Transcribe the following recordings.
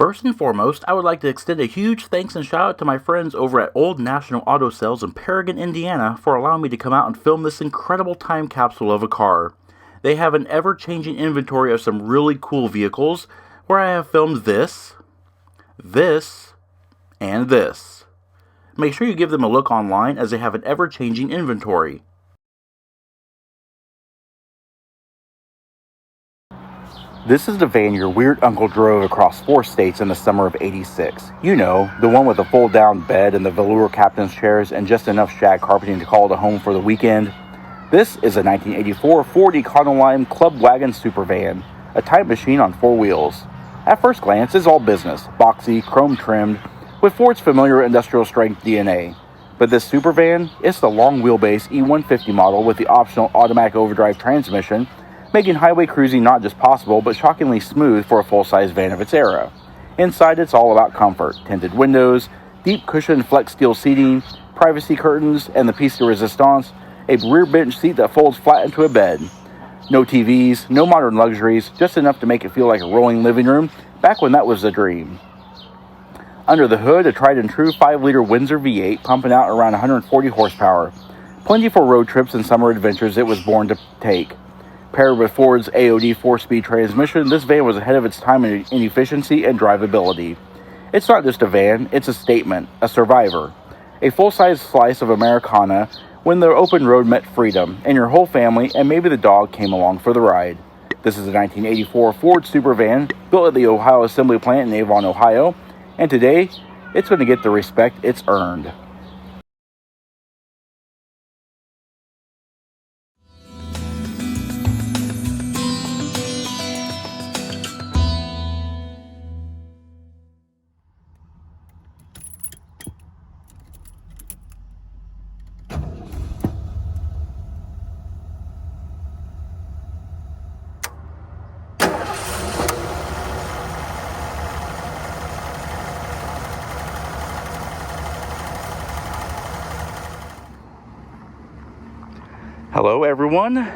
First and foremost, I would like to extend a huge thanks and shout out to my friends over at Old National Auto Sales in Paragon, Indiana for allowing me to come out and film this incredible time capsule of a car. They have an ever-changing inventory of some really cool vehicles where I have filmed this, and this. Make sure you give them a look online as they have an ever-changing inventory. This is the van your weird uncle drove across 4 states in the summer of '86. You know, the one with the fold-down bed and the velour captain's chairs and just enough shag carpeting to call it a home for the weekend. This is a 1984 Ford Econoline Wagon SuperVan, a time machine on 4 wheels. At first glance, it's all business, boxy, chrome-trimmed, with Ford's familiar industrial-strength DNA. But this SuperVan is the long-wheelbase E-150 model with the optional automatic overdrive transmission, making highway cruising not just possible, but shockingly smooth for a full-size van of its era. Inside, it's all about comfort. Tinted windows, deep cushioned flex steel seating, privacy curtains, and the piece de resistance, a rear bench seat that folds flat into a bed. No TVs, no modern luxuries, just enough to make it feel like a rolling living room, back when that was the dream. Under the hood, a tried-and-true 5-liter Windsor V8 pumping out around 140 horsepower. Plenty for road trips and summer adventures it was born to take. Paired with Ford's AOD 4-speed transmission, this van was ahead of its time in efficiency and drivability. It's not just a van, it's a statement, a survivor. A full-size slice of Americana when the open road met freedom, and your whole family and maybe the dog came along for the ride. This is a 1984 Ford SuperVan built at the Ohio Assembly Plant in Avon, Ohio, and today, it's going to get the respect it's earned. Hello everyone,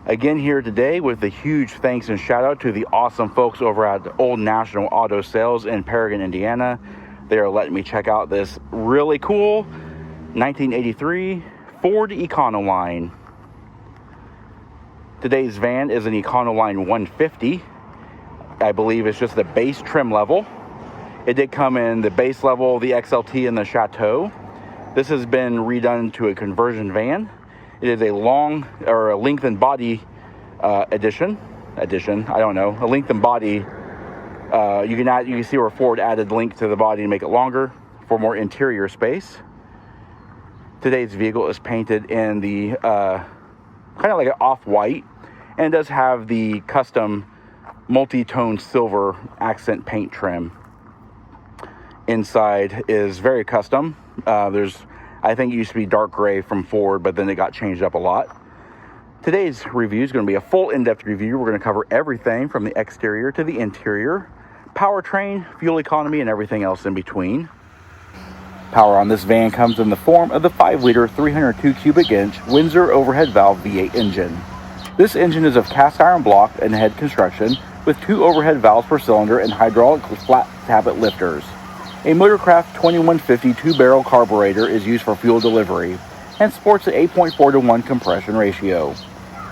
again here today with a huge thanks and shout out to the awesome folks over at Old National Auto Sales in Paragon, Indiana. They are letting me check out this really cool 1983 Ford Econoline. Today's van is an Econoline 150. I believe it's just the base trim level. It did come in the base level, the XLT, and the Chateau. This has been redone to a conversion van. It is a lengthened body addition. I don't know, a lengthened body. You can see where Ford added length to the body to make it longer for more interior space. Today's vehicle is painted in the kind of like an off-white, and does have the custom multi-tone silver accent paint trim. Inside is very custom. I think it used to be dark gray from Ford, but then it got changed up a lot. Today's review is going to be a full in-depth review. We're going to cover everything from the exterior to the interior, powertrain, fuel economy, and everything else in between. Power on this van comes in the form of the 5-liter 302 cubic inch Windsor overhead valve V8 engine. This engine is of cast iron block and head construction with 2 overhead valves per cylinder and hydraulic flat tappet lifters. A Motorcraft 2150 2-barrel carburetor is used for fuel delivery and sports an 8.4-to-1 compression ratio.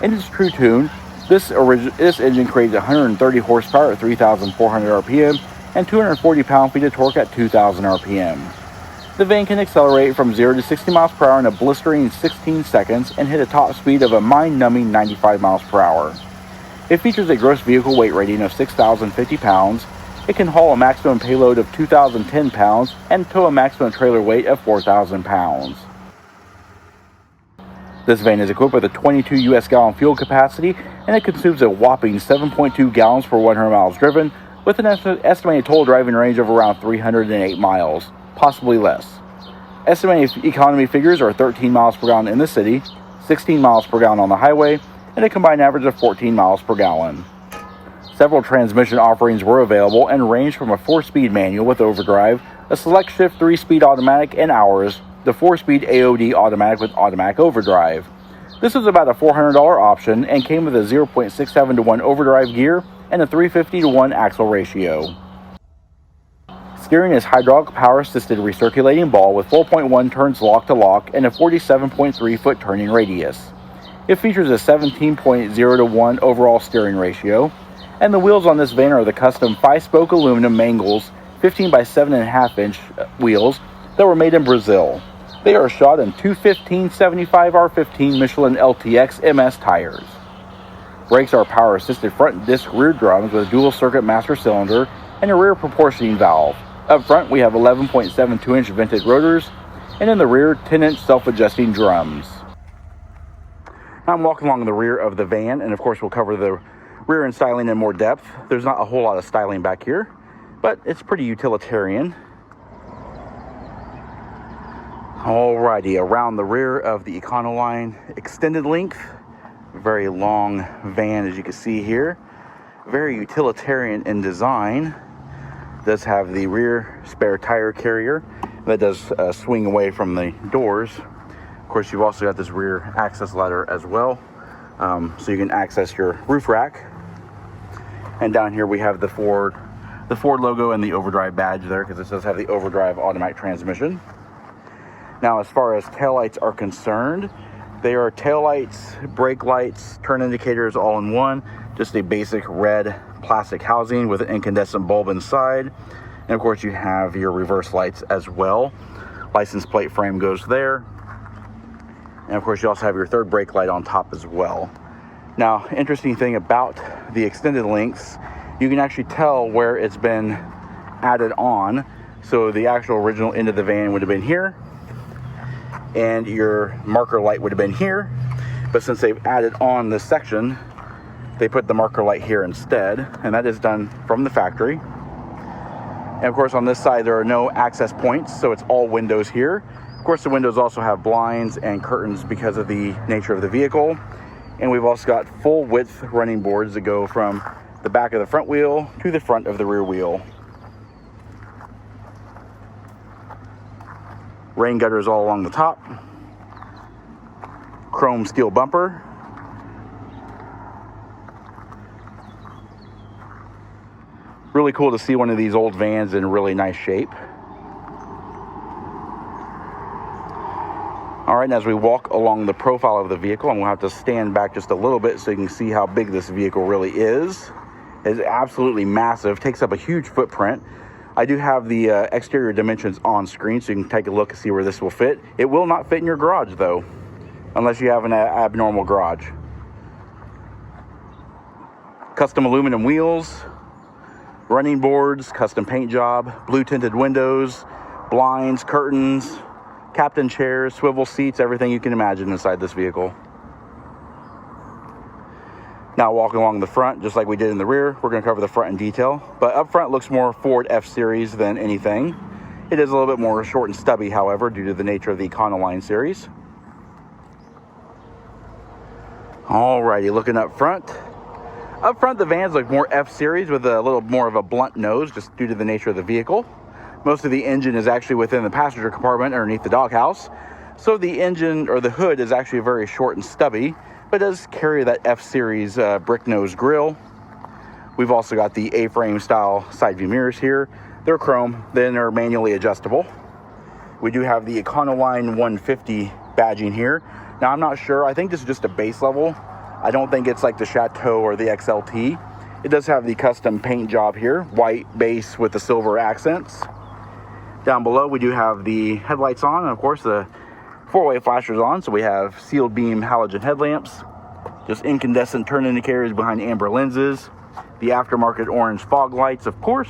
In its true tune, this engine creates 130 horsepower at 3,400 RPM and 240 pound-feet of torque at 2,000 RPM. The van can accelerate from 0 to 60 miles per hour in a blistering 16 seconds and hit a top speed of a mind-numbing 95 miles per hour. It features a gross vehicle weight rating of 6,050 pounds. It can haul a maximum payload of 2,010 pounds and tow a maximum trailer weight of 4,000 pounds. This van is equipped with a 22 US gallon fuel capacity, and it consumes a whopping 7.2 gallons per 100 miles driven, with an estimated total driving range of around 308 miles, possibly less. Estimated economy figures are 13 miles per gallon in the city, 16 miles per gallon on the highway, and a combined average of 14 miles per gallon. Several transmission offerings were available and ranged from a 4-speed manual with overdrive, a select shift 3-speed automatic, and ours, the 4-speed AOD automatic with automatic overdrive. This was about a $400 option and came with a 0.67-to-1 overdrive gear and a 350-to-1 axle ratio. Steering is hydraulic power assisted recirculating ball with 4.1 turns lock to lock and a 47.3 foot turning radius. It features a 17.0 to 1 overall steering ratio, and the wheels on this van are the custom 5-spoke aluminum Mangles 15 by 7.5 inch wheels that were made in Brazil. They are shot in 215/75 R15 Michelin LTX MS tires. Brakes are power assisted front disc rear drums with a dual circuit master cylinder and a rear proportioning valve. Up front we have 11.72 inch vented rotors, and in the rear 10 inch self-adjusting drums. Now I'm walking along the rear of the van, and of course we'll cover the rear end styling in more depth. There's not a whole lot of styling back here, but it's pretty utilitarian. Alrighty, around the rear of the Econoline extended length, very long van as you can see here, very utilitarian in design. Does have the rear spare tire carrier that does swing away from the doors. Of course, you've also got this rear access ladder as well, so you can access your roof rack. And down here we have the Ford logo and the Overdrive badge there, because it does have the Overdrive automatic transmission. Now, as far as taillights are concerned, they are taillights, brake lights, turn indicators all in one. Just a basic red plastic housing with an incandescent bulb inside. And of course, you have your reverse lights as well. License plate frame goes there. And of course, you also have your third brake light on top as well. Now, interesting thing about the extended lengths, you can actually tell where it's been added on. So the actual original end of the van would have been here, and your marker light would have been here, but since they've added on this section, they put the marker light here instead, and that is done from the factory. And of course, on this side there are no access points, so it's all windows here. Of course, the windows also have blinds and curtains because of the nature of the vehicle. And we've also got full width running boards that go from the back of the front wheel to the front of the rear wheel. Rain gutters all along the top. Chrome steel bumper. Really cool to see one of these old vans in really nice shape. All right, and as we walk along the profile of the vehicle, I'm gonna have to stand back just a little bit so you can see how big this vehicle really is. It's absolutely massive, takes up a huge footprint. I do have the exterior dimensions on screen, so you can take a look and see where this will fit. It will not fit in your garage though, unless you have an abnormal garage. Custom aluminum wheels, running boards, custom paint job, blue tinted windows, blinds, curtains, captain chairs, swivel seats, everything you can imagine inside this vehicle. Now walking along the front, just like we did in the rear, we're going to cover the front in detail. But up front looks more Ford F-Series than anything. It is a little bit more short and stubby, however, due to the nature of the Econoline series. Alrighty, looking up front. Up front, the vans look more F-Series with a little more of a blunt nose, just due to the nature of the vehicle. Most of the engine is actually within the passenger compartment underneath the doghouse. So the engine, or the hood, is actually very short and stubby, but does carry that F-Series brick nose grille. We've also got the A-frame style side view mirrors here. They're chrome, then they're manually adjustable. We do have the Econoline E-150 badging here. Now I'm not sure, I think this is just a base level. I don't think it's like the Chateau or the XLT. It does have the custom paint job here, white base with the silver accents. Down below we do have the headlights on, and of course the four-way flashers on, so we have sealed beam halogen headlamps, just incandescent turn indicators behind amber lenses, the aftermarket orange fog lights, of course,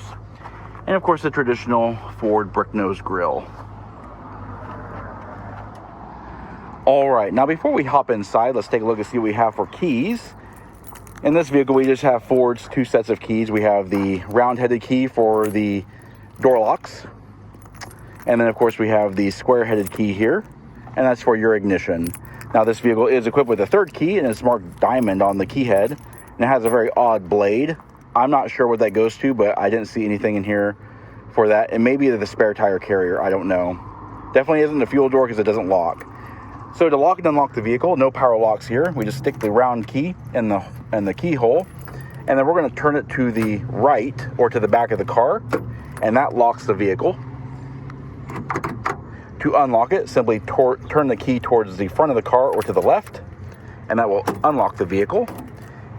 and of course the traditional Ford brick nose grille. All right, now before we hop inside, let's take a look and see what we have for keys. In this vehicle, we just have Ford's two sets of keys. We have the round-headed key for the door locks, and then of course we have the square-headed key here, and that's for your ignition. Now this vehicle is equipped with a third key, and it's marked diamond on the key head, and it has a very odd blade. I'm not sure what that goes to, but I didn't see anything in here for that. And maybe the spare tire carrier, I don't know. Definitely isn't the fuel door because it doesn't lock. So to lock and unlock the vehicle, no power locks here. We just stick the round key in the keyhole, And then we're going to turn it to the right or to the back of the car, and that locks the vehicle. To unlock it, simply turn the key towards the front of the car or to the left, and that will unlock the vehicle.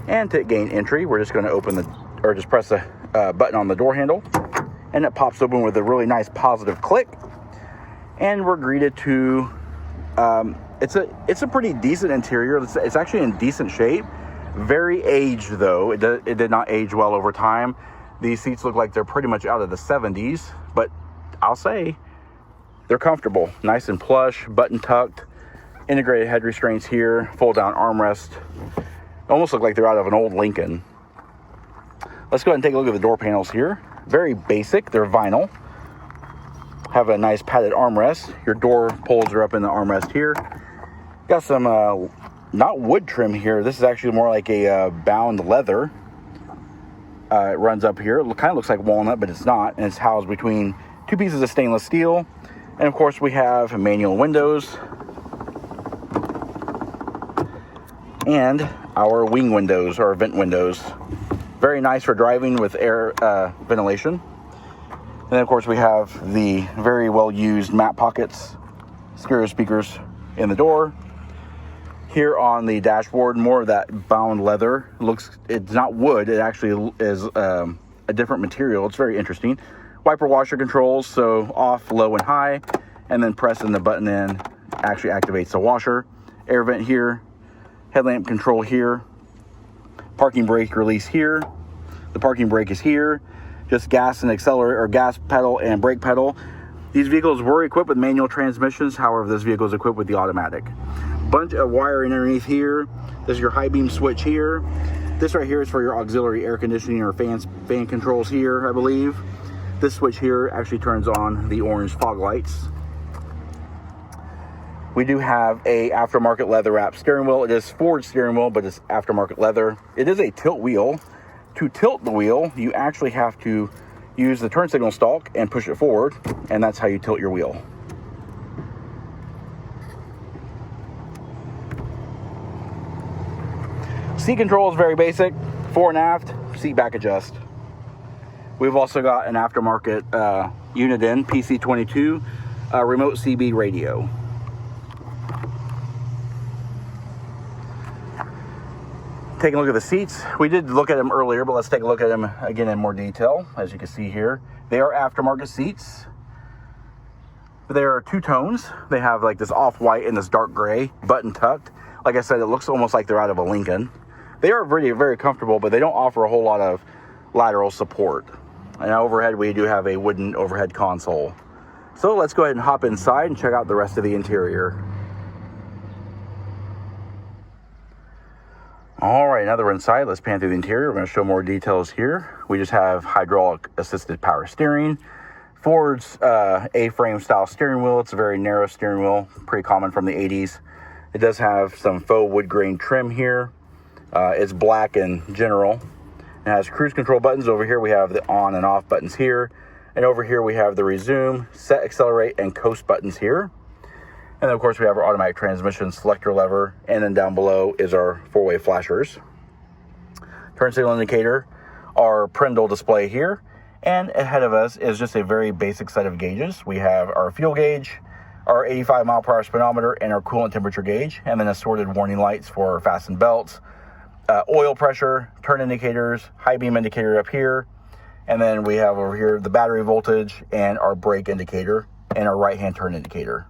And to gain entry, we're just going to just press the button on the door handle, and it pops open with a really nice positive click. And we're greeted to, it's a pretty decent interior. It's actually in decent shape. Very aged though. It did not age well over time. These seats look like they're pretty much out of the 70s, but I'll say they're comfortable. Nice and plush, button tucked, integrated head restraints here, fold down armrest. Almost look like they're out of an old Lincoln. Let's go ahead and take a look at the door panels here. Very basic, they're vinyl. Have a nice padded armrest. Your door pulls are up in the armrest here. Got some not wood trim here. This is actually more like a bound leather. It runs up here. It kind of looks like walnut, but it's not. And it's housed between two pieces of stainless steel. And of course we have manual windows. And our wing windows, or vent windows. Very nice for driving with air ventilation. And then of course we have the very well used map pockets, stereo speakers in the door. Here on the dashboard, more of that bound leather. It's not wood, it actually is a different material. It's very interesting. Wiper washer controls, so off, low, and high, and then pressing the button in actually activates the washer. Air vent here, headlamp control here, parking brake release here. The parking brake is here. Just gas and accelerator, or gas pedal and brake pedal. These vehicles were equipped with manual transmissions. However, this vehicle is equipped with the automatic. Bunch of wiring underneath here. This is your high beam switch here. This right here is for your auxiliary air conditioning or fan controls here, I believe. This switch here actually turns on the orange fog lights. We do have a aftermarket leather wrap steering wheel. It is Ford steering wheel, but it's aftermarket leather. It is a tilt wheel. To tilt the wheel, you actually have to use the turn signal stalk and push it forward, and that's how you tilt your wheel. Seat control is very basic, fore and aft, seat back adjust. We've also got an aftermarket unit in, PC22, remote CB radio. Taking a look at the seats. We did look at them earlier, but let's take a look at them again in more detail. As you can see here, they are aftermarket seats. There are two tones. They have like this off-white and this dark gray, button tucked. Like I said, it looks almost like they're out of a Lincoln. They are very, very comfortable, but they don't offer a whole lot of lateral support. And overhead, we do have a wooden overhead console. So let's go ahead and hop inside and check out the rest of the interior. All right, now that we're inside, let's pan through the interior. We're going to show more details here. We just have hydraulic assisted power steering. Ford's A-frame style steering wheel. It's a very narrow steering wheel, pretty common from the 80s. It does have some faux wood grain trim here. It's black in general. It has cruise control buttons. Over here we have the on and off buttons here. And over here we have the resume, set, accelerate, and coast buttons here. And then of course we have our automatic transmission selector lever, and then down below is our four-way flashers. Turn signal indicator, our Prindle display here, and ahead of us is just a very basic set of gauges. We have our fuel gauge, our 85 mile per hour speedometer, and our coolant temperature gauge, and then assorted warning lights for fasten belts, oil pressure, turn indicators, high beam indicator up here, and then we have over here the battery voltage and our brake indicator and our right hand turn indicator.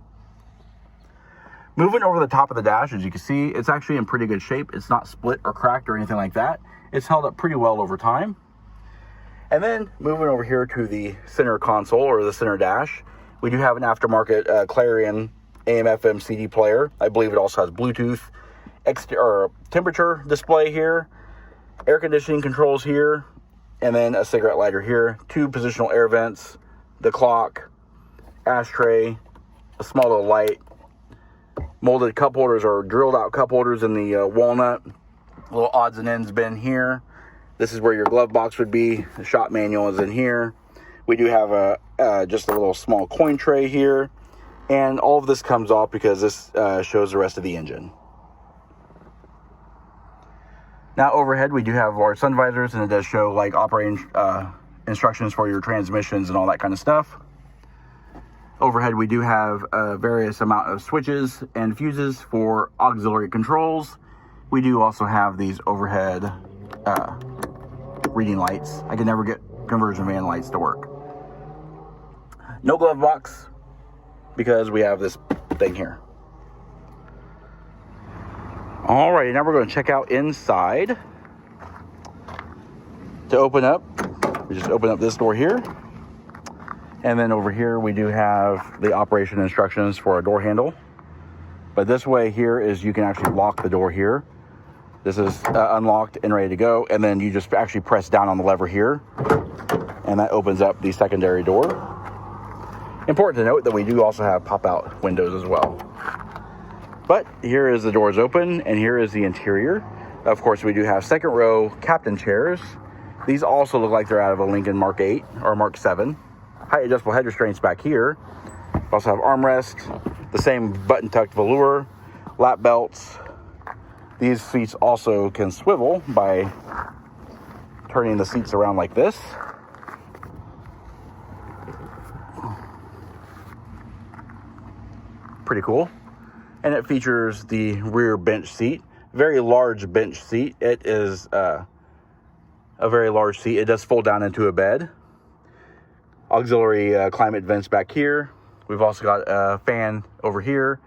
Moving over the top of the dash, as you can see, it's actually in pretty good shape. It's not split or cracked or anything like that. It's held up pretty well over time. And then moving over here to the center console or the center dash, we do have an aftermarket Clarion AM/FM CD player. I believe it also has Bluetooth, temperature display here, air conditioning controls here, and then a cigarette lighter here, two positional air vents, the clock, ashtray, a small little light, molded cup holders or drilled out cup holders in the walnut, little odds and ends bin here. This is where your glove box would be. The shop manual is in here. We do have just a little small coin tray here, and all of this comes off because this shows the rest of the engine. Now overhead, we do have our sun visors, and it does show like operating instructions for your transmissions and all that kind of stuff. Overhead, we do have various amount of switches and fuses for auxiliary controls. We do also have these overhead reading lights. I can never get conversion van lights to work. No glove box because we have this thing here. Alright, now we're going to check out inside. To open up, we just open up this door here. And then over here we do have the operation instructions for a door handle. But this way here is you can actually lock the door here. This is unlocked and ready to go. And then you just actually press down on the lever here. And that opens up the secondary door. Important to note that we do also have pop-out windows as well. But here is the doors open, and here is the interior. Of course, we do have second row captain chairs. These also look like they're out of a Lincoln Mark 8 or Mark 7. Height adjustable head restraints back here. We also have armrest, the same button tucked velour, lap belts. These seats also can swivel by turning the seats around like this. Pretty cool. And it features the rear bench seat. Very large bench seat. It is a very large seat. It does fold down into a bed. Auxiliary climate vents back here. We've also got a fan over here.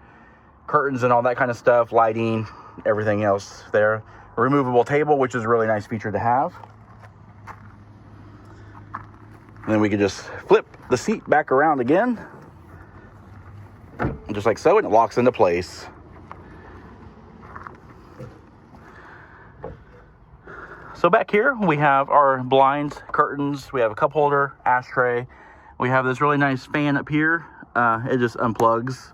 Curtains and all that kind of stuff. Lighting, everything else there. A removable table, which is a really nice feature to have. And then we can just flip the seat back around again. Just like so, and it locks into place. So back here we have our blinds, curtains, we have a cup holder, ashtray. We have this really nice fan up here. It just unplugs.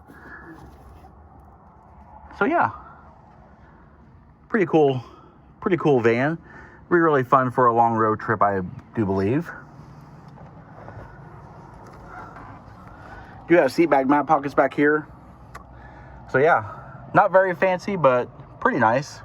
So yeah, pretty cool van. Be really fun for a long road trip, I do believe. Do have seat bag mat pockets back here. So yeah, not very fancy, but pretty nice.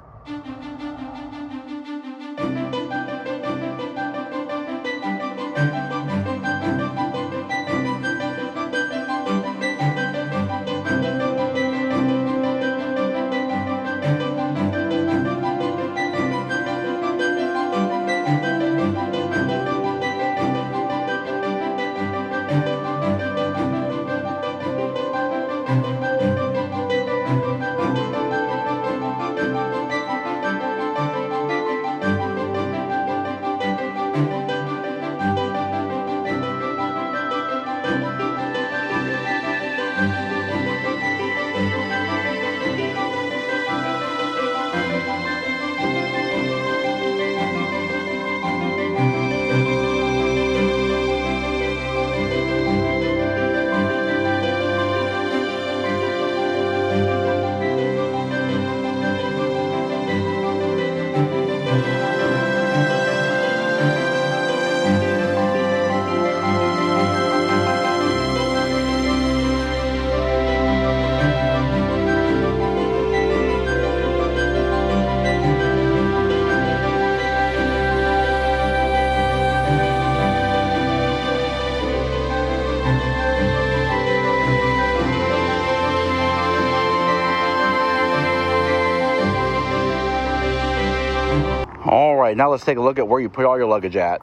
All right, now let's take a look at where you put all your luggage at.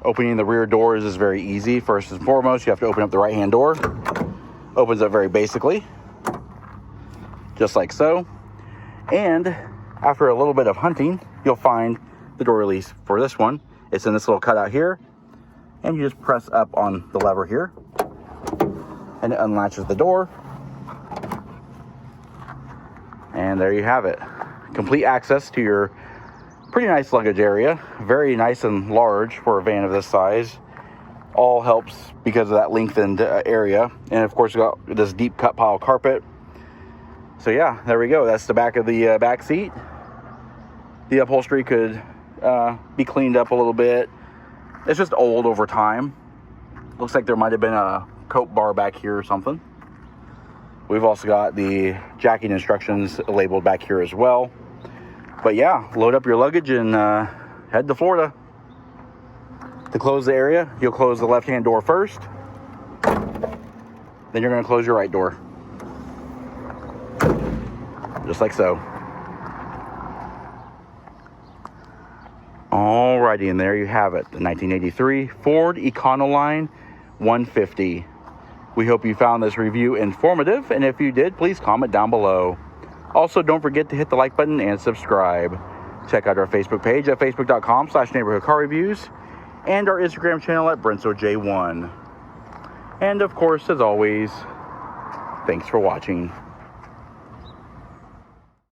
Opening the rear doors is very easy. First and foremost, you have to open up the right-hand door. Opens up very basically, just like so. And after a little bit of hunting, you'll find the door release for this one. It's in this little cutout here, and you just press up on the lever here, and it unlatches the door. And there you have it. Complete access to your pretty nice luggage area. Very nice and large for a van of this size. All helps because of that lengthened area. And of course, you got this deep cut pile carpet. So yeah, there we go. That's the back of the back seat. The upholstery could be cleaned up a little bit. It's just old over time. Looks like there might have been a coat bar back here or something. We've also got the jacking instructions labeled back here as well. But yeah, load up your luggage and head to Florida. To close the area, you'll close the left-hand door first. Then you're going to close your right door. Just like so. Alrighty, and there you have it. The 1983 Ford Econoline E-150. We hope you found this review informative, and if you did, please comment down below. Also, don't forget to hit the like button and subscribe. Check out our Facebook page at facebook.com/neighborhoodcarreviews and our Instagram channel at BrensoJ1. And of course, as always, thanks for watching.